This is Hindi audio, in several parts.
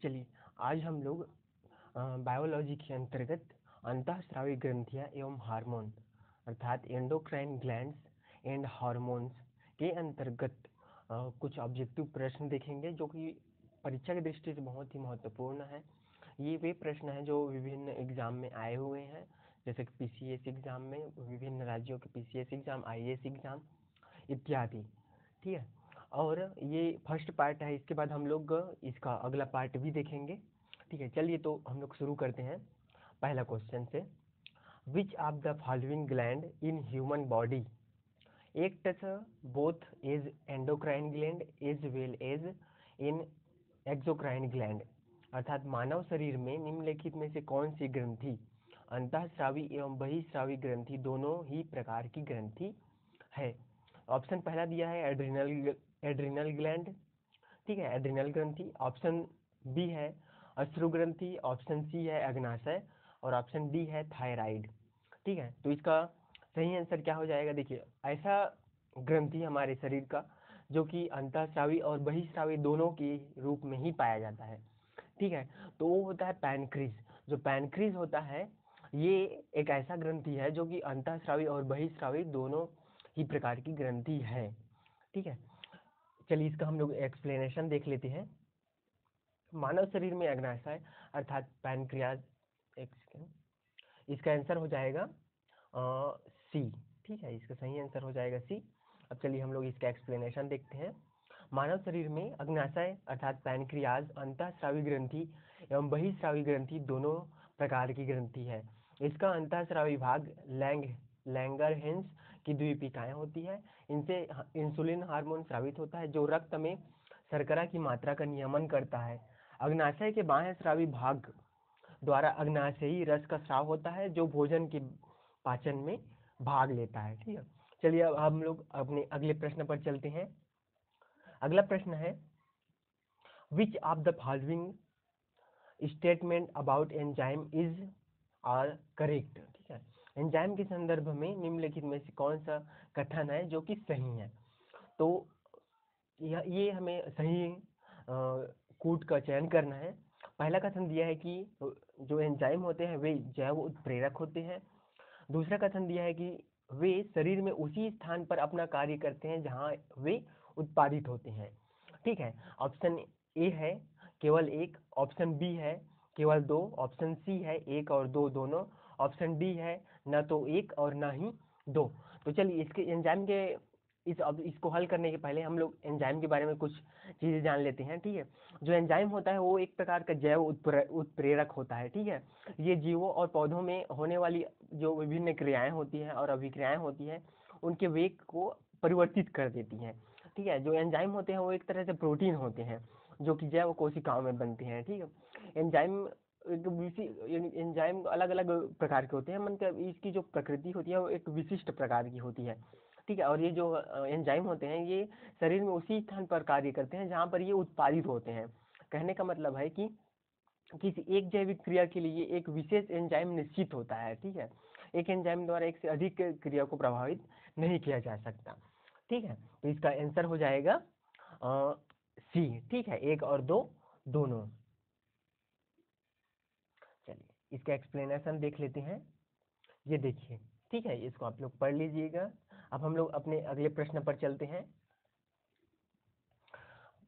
चलिए, आज हम लोग बायोलॉजी के अंतर्गत अंतःस्रावी ग्रंथियां एवं हार्मोन अर्थात एंडोक्राइन ग्लैंड्स एंड हार्मोन्स के अंतर्गत कुछ ऑब्जेक्टिव प्रश्न देखेंगे जो कि परीक्षा की दृष्टि से बहुत ही महत्वपूर्ण है। ये वे प्रश्न हैं जो विभिन्न एग्जाम में आए हुए हैं, जैसे कि पीसीएस एग्जाम में, विभिन्न राज्यों के पीसीएस एग्जाम, आईएएस एग्जाम इत्यादि। ठीक है, और ये फर्स्ट पार्ट है। इसके बाद हम लोग इसका अगला पार्ट भी देखेंगे। ठीक है, चलिए तो हम लोग शुरू करते हैं पहला क्वेश्चन से। Which of the following gland in human body acts both as endocrine gland as well as in exocrine gland, अर्थात मानव शरीर में निम्नलिखित में से कौन सी ग्रंथि अंतःस्रावी एवं बहिःस्रावी ग्रंथि दोनों ही प्रकार की ग्रंथि है। ऑप्शन पहला दिया है एड्रिनल ग्लैंड। ठीक है, एड्रिनल ग्रंथि। ऑप्शन बी है अश्रु ग्रंथि, ऑप्शन सी है अग्नाशय और ऑप्शन डी है थायराइड। ठीक है, तो इसका सही आंसर क्या हो जाएगा? देखिए, ऐसा ग्रंथि हमारे शरीर का जो कि अंतःस्रावी और बहिःस्रावी दोनों के रूप में ही पाया जाता है। ठीक है, तो वो होता है पैनक्रीज। जो पैनक्रीज होता है ये एक ऐसा ग्रंथि है जो कि अंतःस्रावी और बहिःस्रावी दोनों ही प्रकार की ग्रंथि है। ठीक है, चलिए इसका हम लोग एक्सप्लेनेशन देख लेते हैं। मानव शरीर में अग्नाशय अर्थात पैनक्रियाज, एक सेकेंड, इसका आंसर हो जाएगा सी। ठीक है, इसका सही आंसर हो जाएगा सी। अब चलिए हम लोग इसका एक्सप्लेनेशन देखते हैं। मानव शरीर में अग्नाशय अर्थात पैनक्रियाज अंतःस्रावी ग्रंथि एवं बहिःस्रावी ग्रंथि दोनों प्रकार की ग्रंथि है। इसका अंतःस्रावी भाग लैंगरहेंस की द्वीपिकाएं होती है। इनसे इंसुलिन हार्मोन स्रावित होता है जो रक्त में शर्करा की मात्रा का नियमन करता है। अग्नाशय के बाह्य स्रावी भाग द्वारा अग्नाशयी रस का स्राव होता है जो भोजन के पाचन में भाग लेता है। ठीक है, चलिए अब हम लोग अपने अगले प्रश्न पर चलते हैं। अगला प्रश्न है which of the following statement about enzyme is are correct. ठीक है, एंजाइम के संदर्भ में निम्नलिखित में से कौन सा कथन है जो कि सही है? तो ये हमें सही कूट का चयन करना है। पहला कथन दिया है कि जो एंजाइम होते हैं वे जैव उत्प्रेरक होते हैं। दूसरा कथन दिया है कि वे शरीर में उसी स्थान पर अपना कार्य करते हैं जहां वे उत्पादित होते हैं। ठीक है, ऑप्शन ए है केवल एक, ऑप्शन बी है केवल दो, ऑप्शन सी है एक और दो दोनों, ऑप्शन डी है न तो एक और न ही दो। तो चलिए इसके एंजाइम के अब इसको हल करने के पहले हम लोग एंजाइम के बारे में कुछ चीजें जान लेते हैं। ठीक है, जो एंजाइम होता है वो एक प्रकार का जैव उत्प्रेरक होता है। ठीक है, ये जीवों और पौधों में होने वाली जो विभिन्न क्रियाएं होती हैं और अभिक्रियाएं होती हैं उनके वेग को परिवर्तित कर देती हैं। ठीक है, जो एंजाइम होते हैं वो एक तरह से प्रोटीन होते हैं जो कि जैव कोशिकाओं में बनते हैं। ठीक है, एंजाइम अलग अलग प्रकार के होते हैं, मतलब इसकी जो प्रकृति होती है वो एक विशिष्ट प्रकार की होती है। ठीक है, और ये जो एंजाइम होते हैं ये शरीर में उसी स्थान पर कार्य करते हैं जहाँ पर ये उत्पादित होते हैं। कहने का मतलब है कि किसी एक जैविक क्रिया के लिए एक विशेष एंजाइम निश्चित होता है। ठीक है, एक एंजाइम द्वारा एक से अधिक क्रिया को प्रभावित नहीं किया जा सकता। ठीक है, तो इसका आंसर हो जाएगा सी। ठीक है, एक और दो दोनों। चलिए इसका एक्सप्लेनेशन देख लेते हैं। ये देखिए, ठीक है, इसको आप लोग पढ़ लीजिएगा। अब हम लोग अपने अगले प्रश्न पर चलते हैं।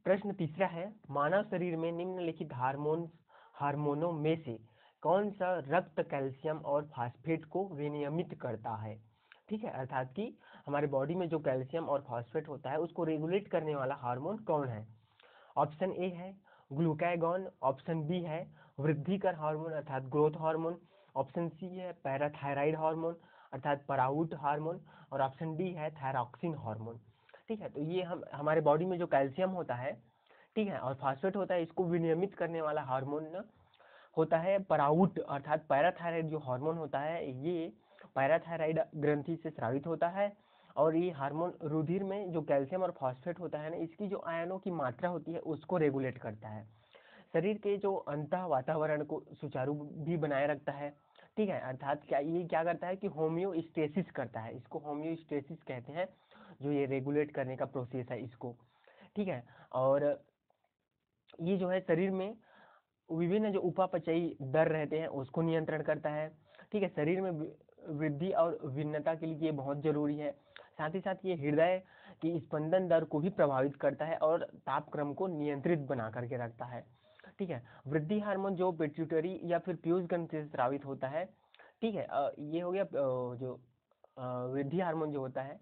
प्रश्न तीसरा है मानव शरीर में निम्नलिखित हार्मोनों में से कौन सा रक्त कैल्शियम और फास्फेट को विनियमित करता है? ठीक है, अर्थात कि हमारे बॉडी में जो कैल्शियम और फास्फेट होता है उसको रेगुलेट करने वाला हार्मोन कौन है? ऑप्शन ए है ग्लूकागॉन, ऑप्शन बी है वृद्धिकर हार्मोन अर्थात ग्रोथ हार्मोन, ऑप्शन सी है पैराथायराइड हार्मोन अर्थात पराउट हार्मोन और ऑप्शन डी है थायरॉक्सिन हार्मोन। ठीक है, तो ये हमारे बॉडी में जो कैल्शियम होता है, ठीक है, और फास्फेट होता है, इसको विनियमित करने वाला हार्मोन होता है पराउट अर्थात पैराथायराइड जो हार्मोन होता है ये पैराथायराइड ग्रंथि से स्रावित होता है। और ये हार्मोन रुधिर में जो कैल्शियम और फास्फेट होता है ना, इसकी जो आयनों की मात्रा होती है उसको रेगुलेट करता है। शरीर के जो अंतः वातावरण को सुचारू भी बनाए रखता है। ठीक है, अर्थात क्या करता है कि होम्योस्टेसिस करता है, इसको होम्योस्टेसिस कहते हैं, जो ये रेगुलेट करने का प्रोसेस है इसको। ठीक है, और ये जो है शरीर में विभिन्न जो उपापचयी दर रहते हैं उसको नियंत्रण करता है। ठीक है, शरीर में वृद्धि और भिन्नता के लिए ये बहुत जरूरी है। साथ ही साथ ये हृदय की स्पंदन दर को भी प्रभावित करता है और तापक्रम को नियंत्रित बना करके रखता है। ठीक है, वृद्धि हार्मोन जो पिट्यूटरी या फिर पीयूष ग्रंथि से स्रावित होता है। ठीक है, ये हो गया जो वृद्धि हार्मोन जो होता है,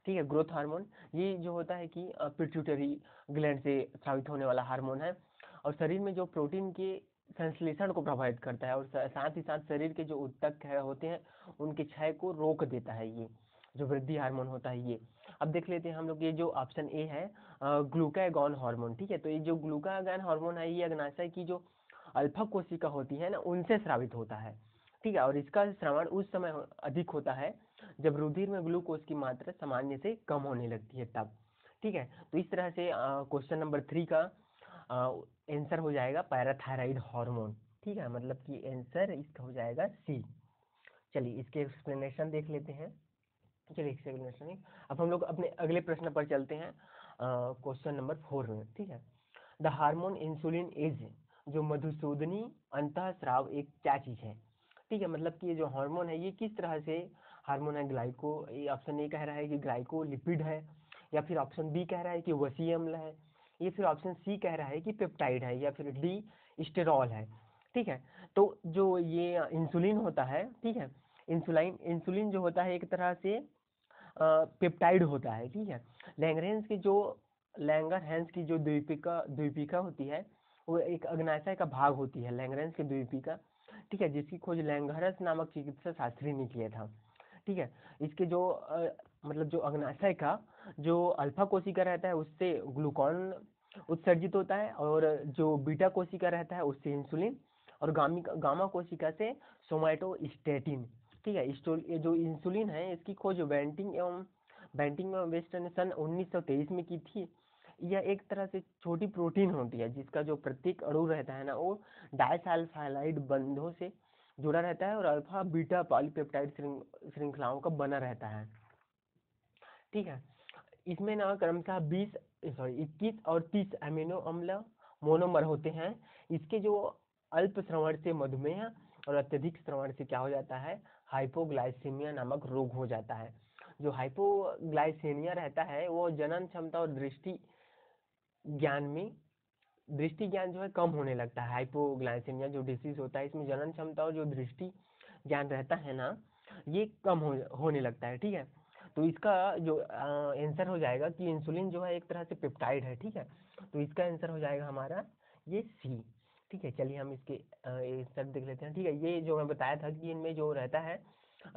ठीक है, ग्रोथ हार्मोन, ये जो होता है कि पिट्यूटरी ग्लैंड से स्रावित होने वाला हार्मोन है और शरीर में जो प्रोटीन के संश्लेषण को प्रभावित करता है और साथ ही साथ शरीर के जो ऊतक है होते हैं उनके क्षय को रोक देता है, ये जो वृद्धि हार्मोन होता है ये। अब देख लेते हैं हम लोग, ये जो ऑप्शन ए है ग्लूकागॉन हार्मोन। ठीक है, तो ये जो ग्लूकागॉन हार्मोन है ये अग्नाशय की जो अल्फा कोशिका होती है ना उनसे स्रावित होता है। ठीक है, और इसका स्रावण उस समय अधिक होता है जब रुधिर में ग्लूकोज की मात्रा सामान्य से कम होने लगती है तब। ठीक है, तो इस तरह से क्वेश्चन नंबर 3 का आंसर हो जाएगा पैराथायराइड हार्मोन। ठीक है, मतलब कि आंसर इसका हो जाएगा सी। चलिए इसके एक्सप्लेनेशन देख लेते हैं। चलिए एक्सप्लेनेशन नहीं, अब हम लोग अपने अगले प्रश्न पर चलते हैं क्वेश्चन नंबर 4 में। ठीक है, द हार्मोन इंसुलिन इज, जो मधुसूदनी अंतःस्राव एक क्या चीज है। ठीक है, मतलब कि ये जो हार्मोन है ये किस तरह से हार्मोन है, ग्लाइको, ये ऑप्शन ए कह रहा है कि ग्लाइकोलिपिड है, या फिर ऑप्शन बी कह रहा है कि वसीय अम्ल है, ये फिर ऑप्शन सी कह रहा है कि पेप्टाइड है, या फिर डी स्टेरॉल है। ठीक है, तो जो ये इंसुलिन होता है, ठीक है, इंसुलिन जो होता है एक तरह से पेप्टाइड होता है। ठीक है, लैंगरेंस की जो लैंगरहैंस की जो द्वीपिका द्वीपिका होती है वो एक अग्नाशय का भाग होती है, लैंगरेंस की द्वीपिका। ठीक है, जिसकी खोज लैंगरहस नामक चिकित्सा शास्त्री ने किया था। ठीक है, इसके जो मतलब जो अग्नाशय का जो अल्फा कोशिका रहता है उससे ग्लूकॉन उत्सर्जित होता है, और जो बीटा कोशिका रहता है उससे इंसुलिन, और गामा कोशिका से सोमैटोस्टेटिन। ठीक है, ये जो इंसुलिन है इसकी खोज बेंटिंग एवं वेस्ट ने सन 1923 में की थी। यह एक तरह से छोटी प्रोटीन होती है जिसका जो प्रत्येक अणु रहता है ना वो डाइसल्फाइड बंधों से जुड़ा रहता है और अल्फा बीटा पॉलीपेप्टाइड श्रृंखलाओं का बना रहता है। ठीक है, इसमें ना क्रमशः 21 और 30 अमीनो अम्ल मोनोमर होते हैं। इसके जो अल्प श्रवण से मधुमेह और अत्यधिक श्रवण से क्या हो जाता है, हाइपोग्लाइसीमिया नामक रोग हो जाता है। जो हाइपोग्लाइसीमिया रहता है वो जनन क्षमता और दृष्टि ज्ञान जो है कम होने लगता है। हाइपोग्लाइसीमिया जो डिसीज होता है इसमें जनन क्षमता और जो दृष्टि ज्ञान रहता है ना ये कम होने लगता है। ठीक है, तो इसका जो आंसर हो जाएगा कि इंसुलिन जो है एक तरह से पेप्टाइड है। ठीक है, तो इसका आंसर हो जाएगा हमारा ये सी। ठीक है, चलिए हम इसके आंसर देख लेते हैं। ठीक है, ये जो मैं बताया था कि इनमें जो रहता है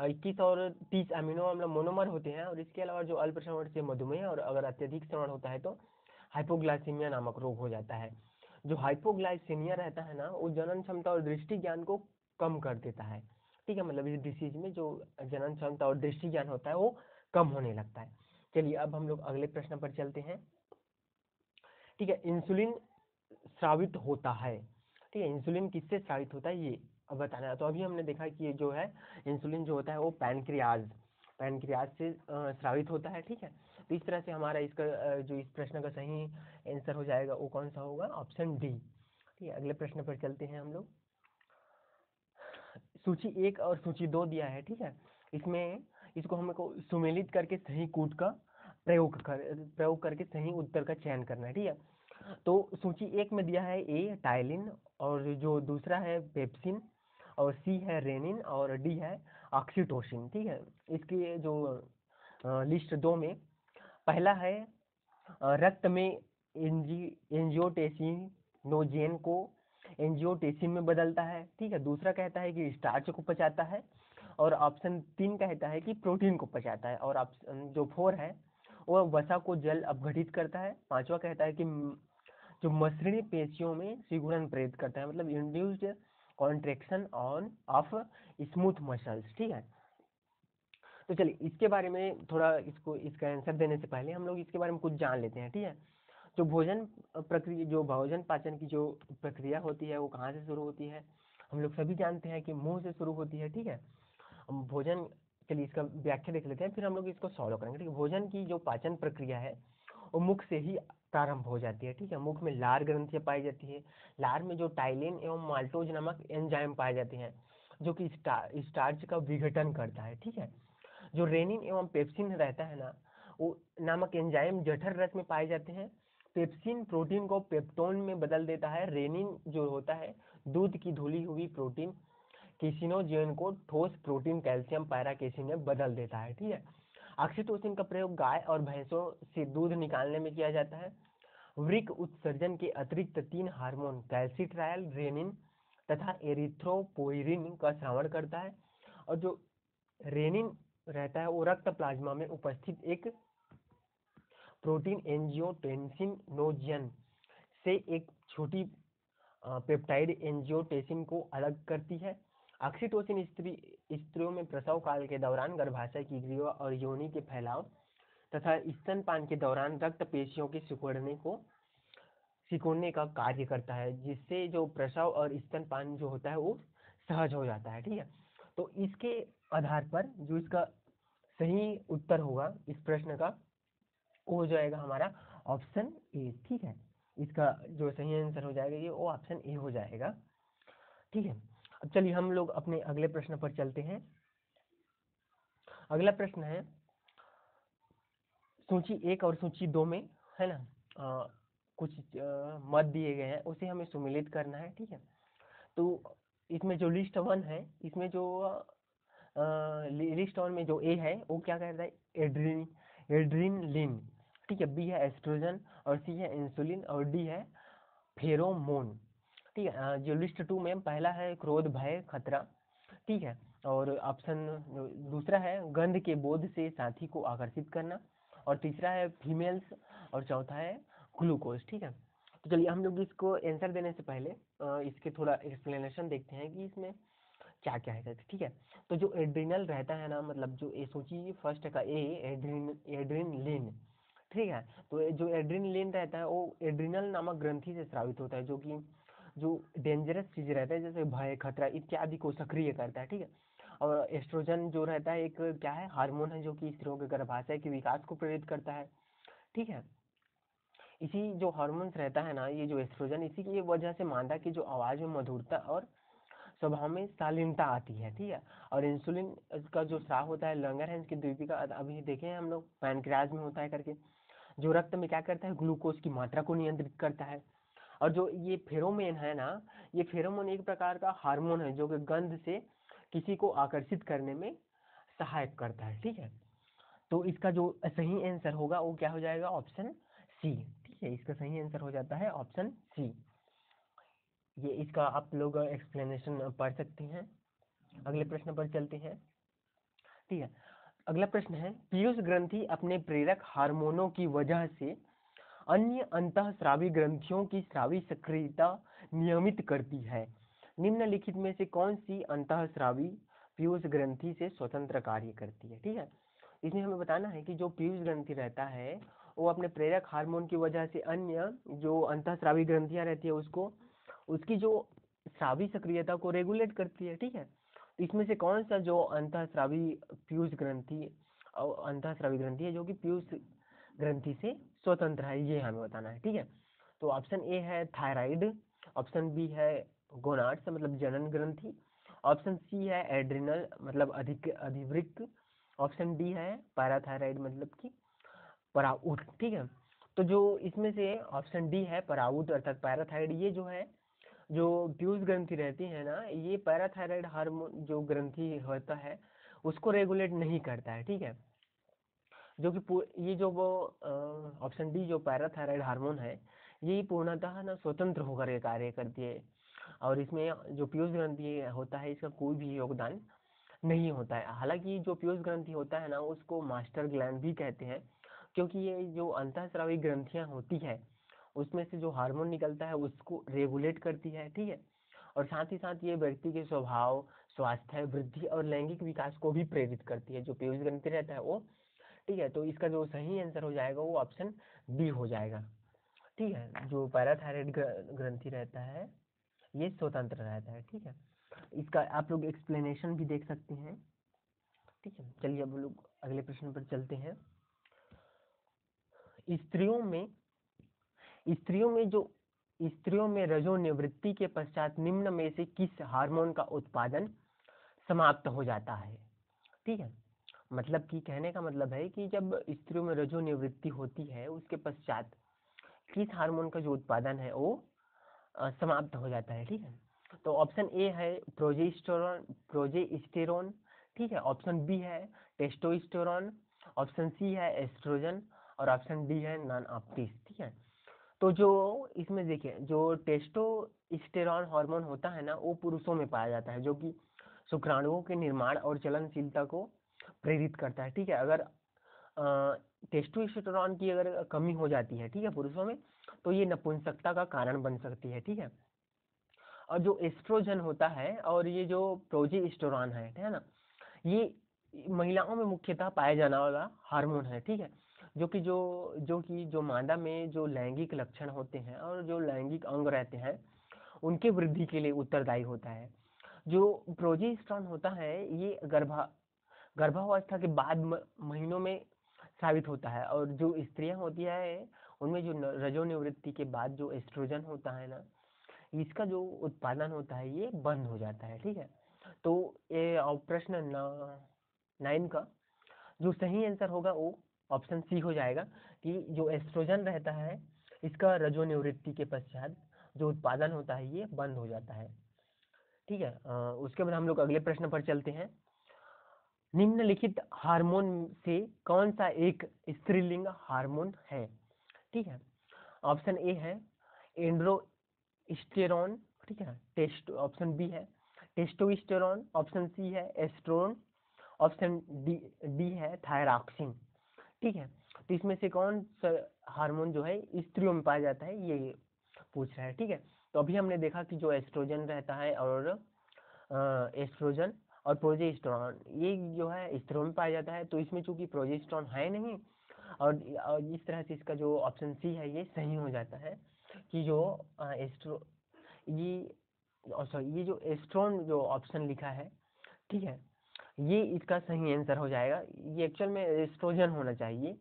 21 और 30 अमीनो अम्ल मोनोमर होते हैं, और इसके अलावा जो अल्प श्रवण से मधुमेह और अगर अत्यधिक श्रवण होता है तो हाइपोग्लाइसीमिया नामक रोग हो जाता है। जो हाइपोग्लाइसीमिया रहता है ना वो जनन क्षमता और दृष्टि ज्ञान को कम कर देता है। ठीक है, मतलब इस डिसीज में जो जनन क्षमता और दृष्टि ज्ञान होता है वो कम होने लगता है। चलिए अब हम लोग अगले प्रश्न पर चलते हैं। ठीक है, इंसुलिन स्रावित होता है। ठीक है, इंसुलिन किससे स्रावित होता है ये अब बताना है। तो अभी हमने देखा कि ये जो है इंसुलिन जो होता है वो पैनक्रियाज से स्रावित होता है। ठीक है, तो इस तरह से हमारा इसका जो इस प्रश्न का सही आंसर हो जाएगा वो कौन सा होगा, ऑप्शन डी। ठीक है, अगले प्रश्न पर चलते हैं हम लोग। सूची 1 और सूची 2 दिया है। ठीक है, इसमें इसको हमको सुमेलित करके सही कूट का प्रयोग करके सही उत्तर का चयन करना है। ठीक है, तो सूची 1 में दिया है ए टाइलिन, और जो दूसरा है पेप्सिन, और सी है रेनिन, और डी है ऑक्सीटोसिन। ठीक है, इसकी जो लिस्ट 2 में पहला है रक्त में एंजियोटेंसिनोजेन को एंजियोटेंसिन में बदलता है। ठीक है, दूसरा कहता है कि स्टार्च को पचाता है, और ऑप्शन 3 कहता है कि प्रोटीन को पचाता है, और ऑप्शन जो 4 है वो वसा को जल अपघटित करता है। पांचवा कहता है कि जो मसृणी पेशियों में सिकुड़न प्रेरित करता है, मतलब induced contraction on off smooth muscles. ठीक है, तो चलिए इसके बारे में थोड़ा इसका आंसर देने से पहले हम लोग इसके बारे में कुछ जान लेते हैं। ठीक है, जो भोजन पाचन की जो प्रक्रिया होती है वो कहाँ से शुरू होती है, हम लोग सभी जानते हैं कि मुंह से शुरू होती है। ठीक है, हम भोजन के लिए इसका व्याख्या देख लेते हैं फिर हम लोग इसको सॉल्व करेंगे। ठीक है, भोजन की जो पाचन प्रक्रिया है वो मुख से ही प्रारंभ हो जाती है। ठीक है, मुख में लार ग्रंथियां पाई जाती है। लार में जो टाइलिन एवं माल्टोज नामक एंजाइम पाए जाते हैं जो कि स्टार्च का विघटन करता है। ठीक है, जो रेनिन एवं पेप्सिन रहता है ना, वो नामक एंजाइम जठर रस में पाए जाते हैं। पेप्सिन प्रोटीन को पेप्टोन में बदल देता है। रेनिन जो होता है दूध की धुली हुई प्रोटीन किसिनोजेन को ठोस प्रोटीन कैल्शियम पैराकेसिन में बदल देता है। ठीक है, ऑक्सीटोसिन का प्रयोग गाय और भैंसों से दूध निकालने में किया जाता है। वृक्क उत्सर्जन के अतिरिक्त 3 हार्मोन कैल्सिट्रायल, रेनिन तथा एरिथ्रोपोइरिन का श्रवण करता है। और जो रेनिन रहता है वो रक्त प्लाज्मा में उपस्थित एक प्रोटीन एंजियोटेंसिनोजन से एक छोटी पेप्टाइड एंजियोटेंसिन को अलग करती है। ऑक्सीटोसिन स्त्रियों में प्रसव काल के दौरान गर्भाशय की ग्रीवा और योनि के फैलाव तथा स्तनपान के दौरान रक्त पेशियों के सिकुड़ने का कार्य करता है, जिससे जो प्रसव और स्तनपान जो होता है वो सहज हो जाता है। ठीक है, तो इसके आधार पर जो इसका सही उत्तर होगा इस प्रश्न का वो हो जाएगा हमारा ऑप्शन ए। ठीक है, इसका जो सही आंसर हो जाएगा ये वो ऑप्शन ए हो जाएगा। ठीक है, अब चलिए हम लोग अपने अगले प्रश्न पर चलते हैं। अगला प्रश्न है सूची 1 और सूची 2 में, है ना, कुछ मत दिए गए हैं, उसे हमें सुमेलित करना है। ठीक है, तो इसमें जो लिस्ट 1 है, इसमें जो लिस्ट 1 में जो ए है वो क्या कहता है, एड्रीनलिन। ठीक है, बी है एस्ट्रोजन और सी है इंसुलिन और डी है फेरोमोन। ठीक है, जो लिस्ट 2 में पहला है क्रोध, भय, खतरा। ठीक है, और ऑप्शन दूसरा है गंध के बोध से साथी को आकर्षित करना, और तीसरा है फीमेल्स, और चौथा है ग्लूकोज। ठीक है, तो चलिए हम लोग इसको आंसर देने से पहले इसके थोड़ा एक्सप्लेनेशन देखते हैं कि इसमें क्या क्या है। ठीक है, तो जो एड्रिनल रहता है ना, मतलब जो ए सोचिए फर्स्ट का ए एड्रिनलिन। ठीक है, तो जो एड्रिनलिन रहता है वो एड्रिनल नामक ग्रंथि से स्रावित होता है, जो कि जो डेंजरस चीज रहता है जैसे भय, खतरा इत्यादि को सक्रिय करता है। ठीक है, और एस्ट्रोजन जो रहता है एक क्या है, हार्मोन है जो कि स्त्रियों के गर्भाशय के विकास को प्रेरित करता है। ठीक है, इसी जो हार्मोन्स रहता है ना, ये जो एस्ट्रोजन, इसी की वजह से मादा की जो आवाज में मधुरता और स्वभाव में शालीनता आती है। ठीक है, और इंसुलिन का जो स्राव होता है लंगरहैंस की द्वीपिका, अभी देखे हैं हम लोग पैनक्रियाज में होता है करके, जो रक्त में क्या करता है, ग्लूकोज की मात्रा को नियंत्रित करता है। और जो ये फेरोमोन है ना, ये फेरोमोन एक प्रकार का हार्मोन है जो कि गंध से किसी को आकर्षित करने में सहायक करता है। ठीक है, तो इसका जो सही आंसर होगा वो क्या हो जाएगा, ऑप्शन सी। ठीक है, इसका सही आंसर हो जाता है ऑप्शन सी। ये इसका आप लोग एक्सप्लेनेशन पढ़ सकते हैं। अगले प्रश्न पर चलते हैं। ठीक है, अगला प्रश्न है पीयूष ग्रंथि अपने प्रेरक हार्मोनों की वजह से अन्य अंतःस्रावी ग्रंथियों की स्रावी सक्रियता नियमित करती है। निम्नलिखित में से कौन सी अंतःस्रावी पीयूष ग्रंथि से स्वतंत्र कार्य करती है। ठीक है, इसमें हमें बताना है कि जो पीयूष ग्रंथि रहता है वो अपने प्रेरक हार्मोन की वजह से अन्य जो अंतःस्रावी ग्रंथियां रहती है उसको उसकी जो स्रावी सक्रियता को रेगुलेट करती है। ठीक है, तो इसमें से कौन सा जो अंतःस्रावी पीयूष ग्रंथि अंतःस्रावी ग्रंथि है जो कि पीयूष ग्रंथि से स्वतंत्र है, ये हमें बताना है। ठीक है, तो ऑप्शन ए है थायराइड, ऑप्शन बी है गोनाड्स मतलब जनन ग्रंथि, ऑप्शन सी है एड्रिनल मतलब अधिवृक्क, ऑप्शन डी है पैराथायराइड मतलब कि पराउट। ठीक है, तो जो इसमें से ऑप्शन डी है पराउट अर्थात पैराथायराइड, ये जो है जो पीयूष ग्रंथि रहती है ना, ये पैराथायराइड हार्मोन जो ग्रंथि होता है उसको रेगुलेट नहीं करता है। ठीक है, जो कि ये जो वो ऑप्शन डी जो पैराथायराइड हार्मोन है ये पूर्णतः ना स्वतंत्र होकर ये कार्य करती है, और इसमें जो पीयूष ग्रंथि होता है इसका कोई भी योगदान नहीं होता है। हालांकि जो पीयूष ग्रंथि होता है ना उसको मास्टर ग्लैंड भी कहते हैं, क्योंकि ये जो अंतःस्रावी ग्रंथियां होती है उसमें से जो हार्मोन निकलता है उसको रेगुलेट करती है। ठीक है, और साथ ही साथ ये व्यक्ति के स्वभाव, स्वास्थ्य, वृद्धि और लैंगिक विकास को भी प्रेरित करती है जो पीयूष ग्रंथि रहता है वो। ठीक है, तो इसका जो सही आंसर हो जाएगा वो ऑप्शन बी हो जाएगा। ठीक है, जो पैराथायराइड ग्रंथि रहता है ये स्वतंत्र रहता है। ठीक है, इसका आप लोग एक्सप्लेनेशन भी देख सकते हैं। ठीक है, चलिए अब लोग अगले प्रश्न पर चलते हैं। स्त्रियों में स्त्रियों में रजोनिवृत्ति के पश्चात निम्न में से किस हार्मोन का उत्पादन समाप्त हो जाता है। ठीक है, मतलब कि कहने का मतलब है कि जब स्त्रियों में रजोनिवृत्ति होती है उसके पश्चात किस हार्मोन का जो उत्पादन है वो समाप्त हो जाता है। ठीक है, तो ऑप्शन ए है प्रोजेस्टेरोन। ठीक है, ऑप्शन बी है टेस्टोस्टेरोन, ऑप्शन सी है एस्ट्रोजन और ऑप्शन डी है नॉन ऑफ दिस। ठीक है, तो जो इसमें देखिए जो टेस्टोस्टेरोन हार्मोन होता है ना वो पुरुषों में पाया जाता है, जो कि शुक्राणुओं के निर्माण और चलनशीलता को प्रेरित करता है। ठीक है, अगर टेस्टोस्टेरोन की अगर कमी हो जाती है, ठीक है, पुरुषों में, तो ये नपुंसकता का कारण बन सकती है। ठीक है, और जो एस्ट्रोजन होता है और ये जो प्रोजेस्टेरोन है ना, ये महिलाओं में मुख्यतः पाया जाने वाला हार्मोन है। ठीक है, जो मादा में जो लैंगिक लक्षण होते हैं और जो लैंगिक अंग रहते हैं उनके वृद्धि के लिए उत्तरदायी होता है। जो प्रोजेस्टेरोन होता है ये गर्भावस्था के बाद महीनों में साबित होता है, और जो स्त्रियां होती है उनमें जो रजोनिवृत्ति के बाद जो एस्ट्रोजन होता है ना, इसका जो उत्पादन होता है ये बंद हो जाता है। ठीक है, तो ये प्रश्न 9 का जो सही आंसर होगा वो ऑप्शन सी हो जाएगा, कि जो एस्ट्रोजन रहता है इसका रजोनिवृत्ति के पश्चात जो उत्पादन होता है ये बंद हो जाता है। ठीक है, उसके बाद हम लोग अगले प्रश्न पर चलते हैं। निम्नलिखित हार्मोन से कौन सा एक स्त्रीलिंग हार्मोन है। ठीक है, ऑप्शन ए है एंड्रोस्टेरोन। ठीक है, टेस्ट ऑप्शन बी है टेस्टोस्टेरोन, ऑप्शन सी है एस्ट्रोन, ऑप्शन डी डी है थायरॉक्सिन। ठीक है, तो इसमें से कौन सा हार्मोन जो है स्त्रियों में पाया जाता है ये पूछ रहा है। ठीक है, तो अभी हमने देखा कि जो एस्ट्रोजन रहता है और एस्ट्रोजन और प्रोजेस्टेरोन ये जो है स्त्रियों में पाया जाता है, तो इसमें चूंकि प्रोजेस्टेरोन है नहीं, और इस तरह से इसका जो ऑप्शन सी है ये सही हो जाता है, कि जो एस्ट्रो ये सॉरी ये जो एस्ट्रोन जो ऑप्शन लिखा है, ठीक है, ये इसका सही आंसर हो जाएगा। ये एक्चुअल में एस्ट्रोजन होना चाहिए।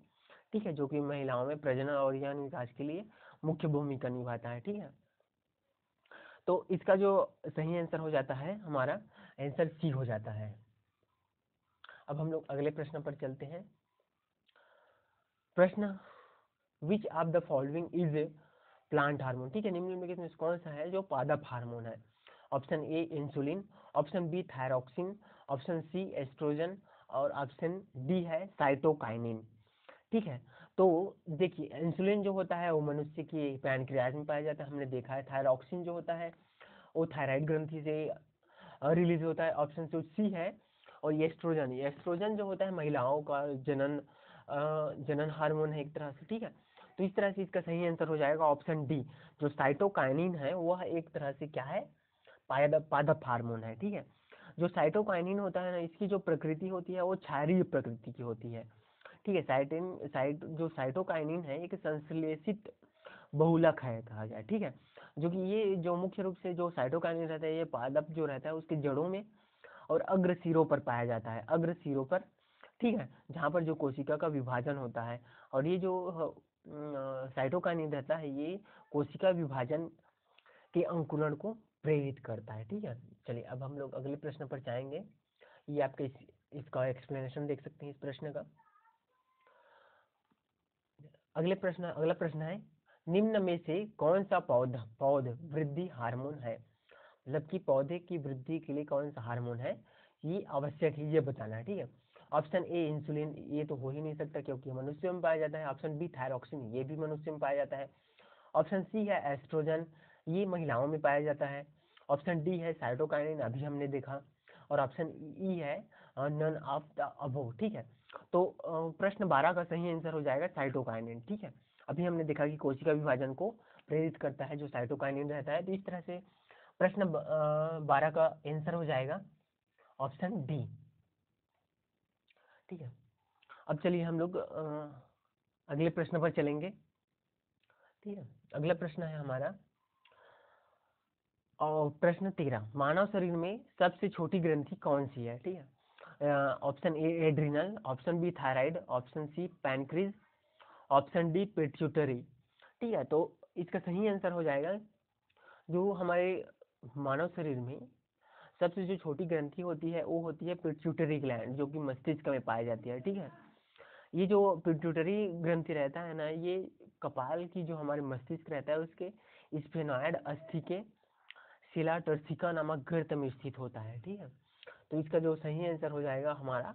ठीक है, जो कि महिलाओं में प्रजनन और यौन विकास के लिए मुख्य भूमिका निभाता है। ठीक है, तो इसका जो सही आंसर हो जाता है हमारा आंसर सी हो जाता है। अब हम लोग अगले प्रश्न पर चलते हैं। प्रश्न, विच of the following is plant hormone. ठीक है, निम्नलिखित में कौन सा है जो पादप हार्मोन है। Option A insulin, option B thyroxine, option C estrogen और ऑप्शन डी है साइटोकाइनिन। ठीक है, तो देखिए इंसुलिन जो होता है वो मनुष्य की पैनक्रियाज में पाया जाता है, हमने देखा है। थायरॉक्सिन जो होता है वो थायराइड ग्रंथि से रिलीज होता है, ऑप्शन सी है। और ये एस्ट्रोजन जो होता है महिलाओं का जनन हार्मोन है एक तरह से। ठीक है, तो इस तरह से इसका सही आंसर हो जाएगा ऑप्शन डी, जो साइटोकाइनिन है वह एक तरह से क्या है, पादप हार्मोन है। ठीक है, जो साइटोकाइनिन होता है ना इसकी जो प्रकृति होती है वो क्षारीय प्रकृति की होती है। ठीक है, जो साइटोकाइनिन है एक संश्लेषित बहुलक है कहा जाए। ठीक है, जो कि ये जो मुख्य रूप से जो साइटोकाइनिन रहता है ये पादप जो रहता है उसके जड़ों में और अग्र सिरों पर पाया जाता है, अग्र सिरों पर। ठीक है, जहाँ पर जो कोशिका का विभाजन होता है, और ये जो साइटोकाइनिन रहता है ये कोशिका विभाजन के अंकुरण को प्रेरित करता है। ठीक है, चलिए अब हम लोग अगले प्रश्न पर जाएंगे। ये आपके इसका एक्सप्लेनेशन देख सकते हैं इस प्रश्न का। अगला प्रश्न है, निम्न में से कौन सा पौध वृद्धि हार्मोन है। मतलब कि पौधे की वृद्धि के लिए कौन सा हार्मोन है ये आवश्यक है, ये बताना है। ठीक है, ऑप्शन ए इंसुलिन, ये तो हो ही नहीं सकता क्योंकि मनुष्य में पाया जाता है। ऑप्शन बी थायरॉक्सिन, ये भी मनुष्य में पाया जाता है। ऑप्शन सी है एस्ट्रोजन, ये महिलाओं में पाया जाता है। ऑप्शन डी है साइटोकाइनिन, अभी हमने देखा। और ऑप्शन ई है नन ऑफ द अबोव। ठीक है, तो प्रश्न 12 का सही आंसर हो जाएगा साइटोकाइनिन। ठीक है, अभी हमने देखा कि कोशिका विभाजन को प्रेरित करता है जो साइटोकाइनिन रहता है, तो इस तरह से प्रश्न 12 का आंसर हो जाएगा ऑप्शन डी। ठीक है, अब चलिए हम लोग अगले प्रश्न पर चलेंगे। ठीक है, अगला प्रश्न है हमारा और प्रश्न 13, मानव शरीर में सबसे छोटी ग्रंथि कौन सी है। ठीक है, option A adrenal, option B thyroid, option C pancreas, option D pituitary. ठीक है, तो इसका सही आंसर हो जाएगा, जो हमारे मानव शरीर में सबसे जो छोटी ग्रंथि होती है वो होती है पिट्यूटरी ग्लैंड, जो कि मस्तिष्क में पाई जाती है। ठीक है, ये जो पिट्यूटरी ग्रंथि रहता है ना, ये कपाल की जो हमारे मस्तिष्क रहता है उसके स्फेनॉइड अस्थि के शिला टर्सिका नामक गर्त में स्थित होता है। ठीक है, तो इसका जो सही आंसर हो जाएगा हमारा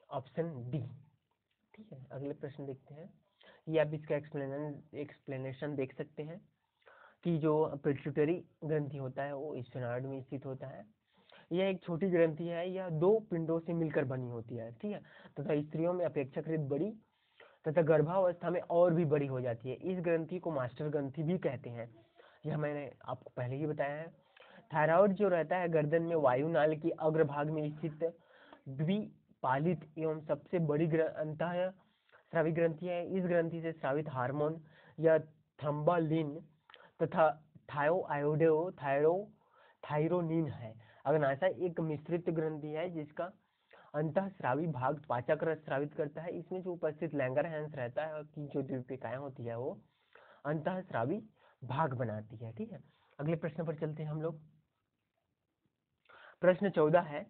ऑप्शन डी। ठीक है, अगले प्रश्न देखते हैं। ये आप इसका एक्सप्लेनेशन देख सकते हैं कि जो पिट्यूटरी ग्रंथि होता है वो स्फेनॉइड में स्थित होता है। यह एक छोटी ग्रंथि है, यह दो पिंडों से मिलकर बनी होती है। ठीक है, तथा स्त्रियों में अपेक्षाकृत बड़ी तथा गर्भावस्था में और भी बड़ी हो जाती है। इस ग्रंथि को मास्टर ग्रंथि भी कहते हैं, यह मैंने आपको पहले ही बताया है। थायराइड जो रहता है गर्दन में वायुनाल की अग्रभाग में स्थित द्विपालित एवं सबसे बड़ी अंतः स्रावी ग्रंथि है। इस ग्रंथि से स्रावित हार्मोन या थ्रम्बालिन तथा थायरोनिन है। अग्नाशय एक मिश्रित ग्रंथि है जिसका अंतःस्रावी भाग पाचक रस स्रावित करता है। इसमें जो उपस्थित लैंगरहैंस रहता है कि जो द्वीपिकाएं होती है वो अंतःस्रावी भाग बनाती है। ठीक है, अगले प्रश्न पर चलते हैं हम लोग। प्रश्न 14 है,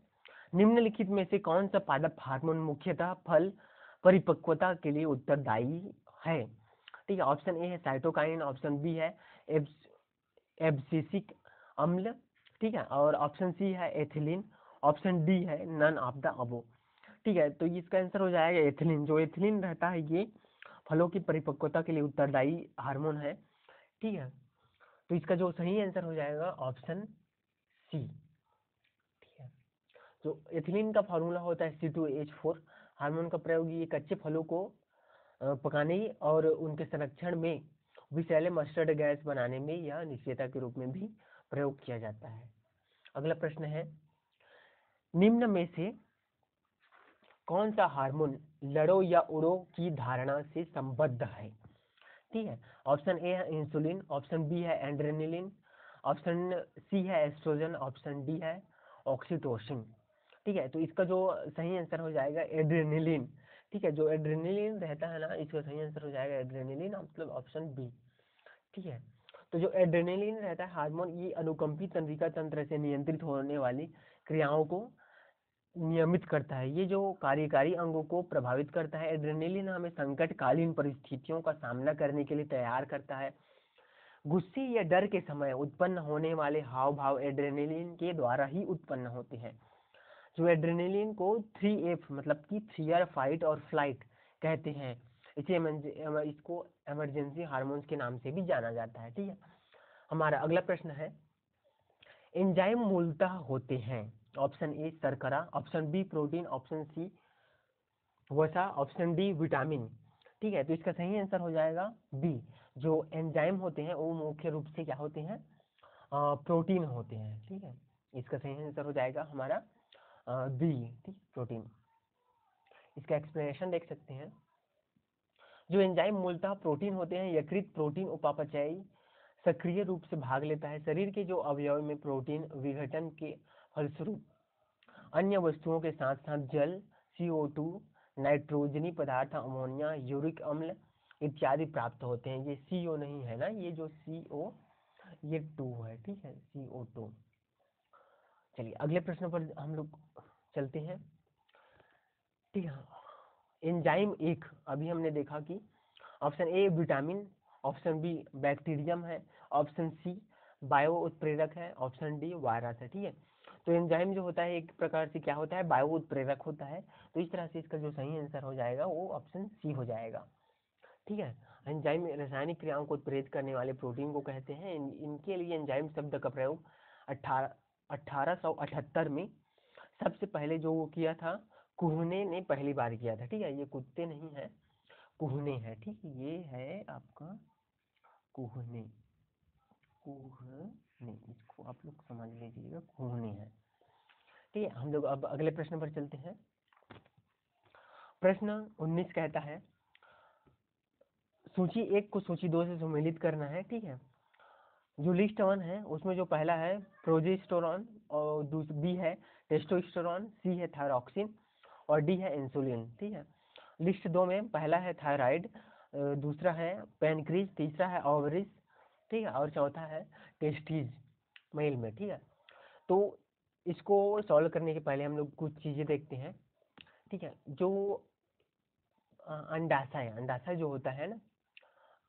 निम्नलिखित में से कौन सा पादप हार्मोन मुख्यतः फल परिपक्वता के लिए उत्तरदायी है? ठीक है, ऑप्शन ए है साइटोकाइन, ऑप्शन बी है एब्सिसिक अम्ल, ठीक है, और ऑप्शन सी है एथिलीन, ऑप्शन डी है नन ऑफ द अबो। ठीक है, तो इसका आंसर हो जाएगा एथिलीन। जो एथिलीन रहता है ये फलों की परिपक्वता के लिए उत्तरदायी हार्मोन है। ठीक है, तो इसका जो सही आंसर हो जाएगा ऑप्शन सी। ठीक है, जो एथिलीन का फार्मूला होता है C2H4। हार्मोन का प्रयोग ये कच्चे फलों को पकाने और उनके संरक्षण में विषैले मस्टर्ड गैस बनाने में या निश्चयता के रूप में भी प्रयोग किया जाता है। अगला प्रश्न है, निम्न में से कौन सा हार्मोन लड़ो या उड़ो की धारणा से संबद्ध है? ठीक है, ऑप्शन ए है इंसुलिन, ऑप्शन बी है एड्रेनलिन, ऑप्शन सी है एस्ट्रोजन, ऑप्शन डी है ऑक्सीटोसिन। ठीक है, तो इसका जो सही आंसर हो जाएगा एड्रेनलिन। ठीक है, जो एड्रेनलिन रहता है ना, इसका सही आंसर हो जाएगा एड्रेनलिन, मतलब ऑप्शन बी। ठीक है, तो जो एड्रेनलिन रहता है हार्मोन, ये अनुकंपी तंत्रिका तंत्र से नियंत्रित होने वाली क्रियाओं को नियमित करता है। ये जो कार्यकारी अंगों को प्रभावित करता है। एड्रेनलिन हमें संकटकालीन परिस्थितियों का सामना करने के लिए तैयार करता है। गुस्से या डर के समय उत्पन्न होने वाले हाव भाव एड्रेनलिन के द्वारा ही उत्पन्न होते हैं। जो एड्रेनलिन को 3F मतलब कि फियर, फाइट और फ्लाइट कहते हैं। इसको इमरजेंसी हार्मोन्स के नाम से भी जाना जाता है। ठीक है, हमारा अगला प्रश्न है, एंजाइम मूलतः होते हैं ऑप्शन ए शर्करा, option B protein, option C वसा, ऑप्शन डी विटामिन। ठीक है, तो इसका सही आंसर हो जाएगा बी। जो एंजाइम होते हैं वो मुख्य रूप से क्या होते हैं? प्रोटीन होते हैं। ठीक है, इसका सही आंसर हो जाएगा हमारा बी। ठीक, प्रोटीन। इसका एक्सप्लेनेशन देख सकते हैं। जो एंजाइम मूलतः प्रोटीन होते हैं, यकृत प्रोटीन उपापचयी सक्रिय रूप से भाग लेता है। शरीर के जो अवयव में प्रोटीन विघटन के फलस्वरूप अन्य वस्तुओं के साथ साथ जल, CO2, नाइट्रोजनी पदार्थ, अमोनिया, यूरिक अम्ल इत्यादि प्राप्त होते हैं। ये CO नहीं है ना, ये जो CO ये 2 है। ठीक है, CO2। चलिए अगले प्रश्न पर हम लोग चलते हैं। ठीक है, एंजाइम एक अभी हमने देखा कि option A vitamin, option B bacterium है, ऑप्शन सी बायो उत्प्रेरक है, ऑप्शन डी वायरस है। ठीक है, तो एंजाइम जो होता है एक प्रकार से क्या होता है? बायो उत्प्रेरक होता है। तो इस तरह से इसका जो सही आंसर हो जाएगा वो ऑप्शन सी हो जाएगा। ठीक है, एंजाइम रासायनिक क्रियाओं को उत्प्रेरित करने वाले प्रोटीन को कहते हैं। इनके लिए एंजाइम शब्द का प्रयोग 1878 में सबसे पहले जो वो किया था, कुहने ने पहली बार किया था। ठीक है, ये कुत्ते नहीं है, कुहने है। ठीक है, ये है आपका कुहने। कुहने, इसको आप लोग समझ लीजिएगा, कुहने है। ठीक है, हम लोग अब अगले प्रश्न पर चलते हैं। प्रश्न 19 कहता है, सूची 1 को सूची 2 से सम्मिलित करना है। ठीक है, जो लिस्ट 1 है उसमें जो पहला है प्रोजेस्टेरोन, और बी है टेस्टोस्टेरोन, सी है थायरॉक्सिन और डी है इंसुलिन। ठीक है, लिस्ट 2 में पहला है थायराइड, दूसरा है पैनक्रीज, तीसरा है ओवरिस, ठीक है, और चौथा है टेस्टीज मेल में, ठीक है। तो इसको सॉल्व करने के पहले हम लोग कुछ चीज़ें देखते हैं, ठीक है। जो अंडाशय, अंडाशय जो होता है ना,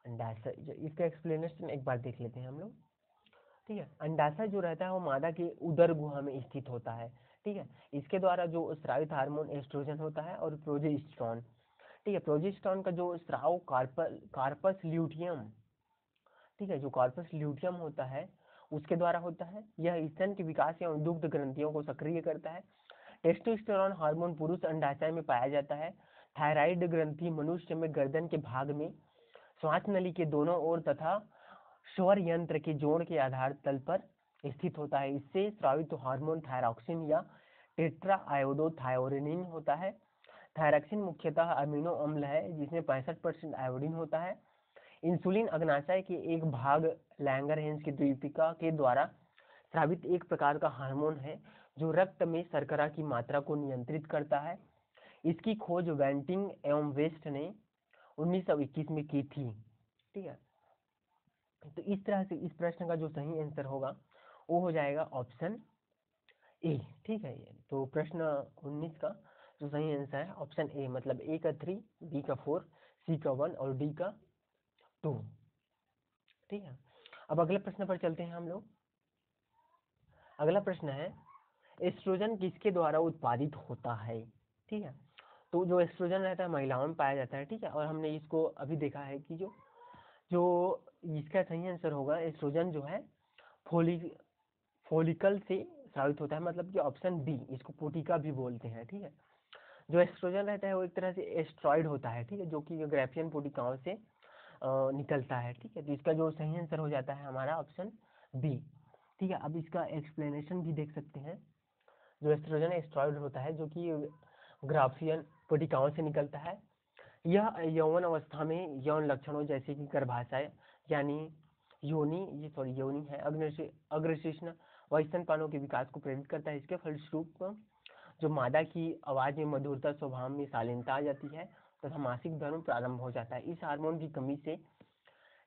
अंडाशय, इसका एक्सप्लेनेशन एक बार देख लेते हैं हम लोग, ठीक है। अंडाशय जो रहता है वो मादा के उदर गुहा में स्थित होता है, ठीक है। इसके द्वारा जो स्रावित हार्मोन एस्ट्रोजन होता है और प्रोजेस्टेरॉन, ठीक है। प्रोजेस्टेरॉन का जो स्राव कार्पस ल्यूटियम, ठीक है, जो कार्पस ल्यूटियम होता है उसके द्वारा होता है। यह स्तन के विकास एवं दुग्ध ग्रंथियों को सक्रिय करता है। टेस्टोस्टेरोन हार्मोन पुरुष अंडाशय में पाया जाता है। थायराइड ग्रंथि मनुष्य में गर्दन के भाग में, श्वास नली के दोनों ओर तथा स्वर यंत्र के जोड़ के आधार तल पर स्थित होता है। इससे स्रावित हार्मोन थायरॉक्सिन या टेट्रा आयोडोथायोरेनिन होता है। थायरॉक्सिन मुख्यतः अमीनो अम्ल है जिसमें 65% आयोडीन होता है। इंसुलिन अग्नाशय के एक भाग लैंगरहेंस की द्वीपिका के द्वारा स्रावित एक प्रकार का हार्मोन है जो रक्त में शर्करा की मात्रा को नियंत्रित करता है। इसकी खोज वेंटिंग एवं वेस्ट ने 1921 में की थी, ठीक है। तो इस तरह से इस प्रश्न का जो सही आंसर होगा वो हो जाएगा ऑप्शन ए, ठीक है। ये तो प्रश्न 19 का जो सही आंसर है ऑप्शन ए, मतलब ए का 3, बी का 4, सी का 1 और डी का 2, ठीक है। अब अगले प्रश्न पर चलते हैं हम लोग। अगला प्रश्न है एस्ट्रोजन किसके द्वारा उत्पादित होता है, ठीक है। तो जो एस्ट्रोजन रहता है महिलाओं में पाया जाता है, ठीक है। और हमने इसको अभी देखा है कि जो जो इसका सही आंसर होगा एस्ट्रोजन जो है फोलिकल से स्रावित होता है, मतलब कि ऑप्शन बी, इसको पोटिका भी बोलते हैं, ठीक है। जो एस्ट्रोजन रहता है वो एक तरह से एस्ट्रॉइड होता है, ठीक है, जो कि ग्राफियन पोटिकाओं से निकलता है, ठीक है। तो इसका जो सही आंसर हो जाता है हमारा ऑप्शन बी, ठीक है। अब इसका एक्सप्लेनेशन भी देख सकते हैं। जो एस्ट्रोजन एस्ट्रॉइड होता है जो कि ग्राफियन कोशिकाओं से निकलता है। यह यौवन अवस्था में यौन लक्षणों जैसे कि गर्भाशय यानी योनि है, अग्रशिश्न व स्तनपानों के विकास को प्रेरित करता है। इसके फलस्वरूप जो मादा की आवाज में मधुरता, स्वभाव में शालीनता आ जाती है तथा मासिक धर्म प्रारंभ हो जाता है। इस हार्मोन की कमी से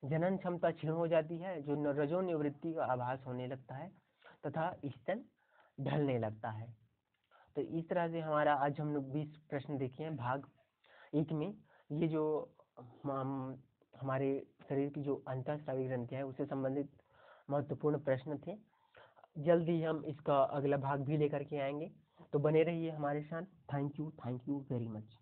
जनन क्षमता क्षीण हो जाती है, जो रजो निवृत्ति का आभास होने लगता है तथा स्तन ढलने लगता है। तो इस तरह से हमारा आज हम लोग 20 प्रश्न देखे हैं भाग 1 में। ये जो हमारे शरीर की जो अंतःस्रावी ग्रंथियां है उससे संबंधित महत्वपूर्ण प्रश्न थे। जल्दी हम इसका अगला भाग भी लेकर के आएंगे, तो बने रहिए हमारे साथ। Thank you very much.